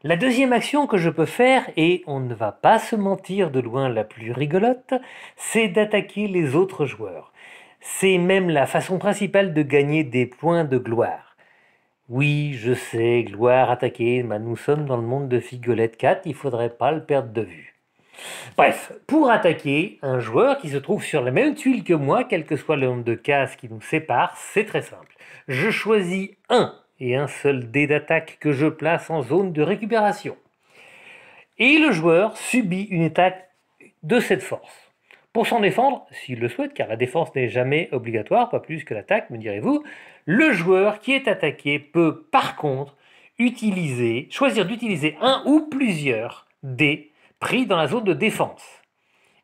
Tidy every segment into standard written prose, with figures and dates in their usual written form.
La deuxième action que je peux faire, et on ne va pas se mentir, de loin la plus rigolote, c'est d'attaquer les autres joueurs. C'est même la façon principale de gagner des points de gloire. Oui, je sais, gloire, attaquer, mais nous sommes dans le monde de Figolette 4, il faudrait pas le perdre de vue. Bref, pour attaquer un joueur qui se trouve sur la même tuile que moi, quel que soit le nombre de cases qui nous séparent, c'est très simple. Je choisis un et un seul dé d'attaque que je place en zone de récupération. Et le joueur subit une attaque de cette force. Pour s'en défendre, s'il le souhaite, car la défense n'est jamais obligatoire, pas plus que l'attaque, me direz-vous, le joueur qui est attaqué peut par contre choisir d'utiliser un ou plusieurs dés pris dans la zone de défense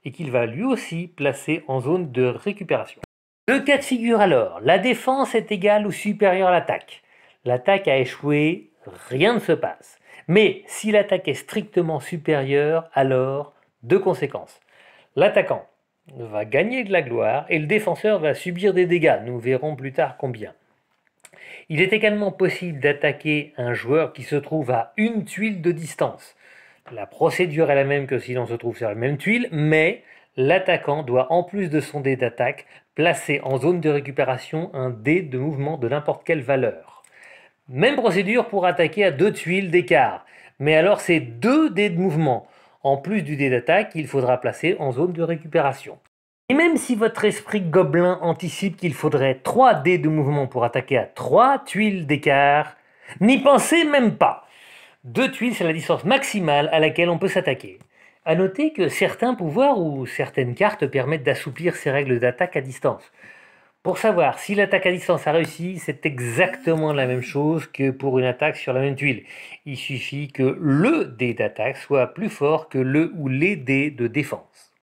et qu'il va lui aussi placer en zone de récupération. Deux cas de figure alors, la défense est égale ou supérieure à l'attaque. L'attaque a échoué, rien ne se passe. Mais si l'attaque est strictement supérieure, alors deux conséquences. L'attaquant va gagner de la gloire et le défenseur va subir des dégâts, nous verrons plus tard combien. Il est également possible d'attaquer un joueur qui se trouve à une tuile de distance. La procédure est la même que si l'on se trouve sur la même tuile, mais l'attaquant doit, en plus de son dé d'attaque, placer en zone de récupération un dé de mouvement de n'importe quelle valeur. Même procédure pour attaquer à deux tuiles d'écart, mais alors c'est deux dés de mouvement. En plus du dé d'attaque, il faudra placer en zone de récupération. Et même si votre esprit gobelin anticipe qu'il faudrait 3 dés de mouvement pour attaquer à 3 tuiles d'écart, n'y pensez même pas. 2 tuiles, c'est la distance maximale à laquelle on peut s'attaquer. A noter que certains pouvoirs ou certaines cartes permettent d'assouplir ces règles d'attaque à distance. Pour savoir si l'attaque à distance a réussi, c'est exactement la même chose que pour une attaque sur la même tuile. Il suffit que le dé d'attaque soit plus fort que le ou les dés de défense.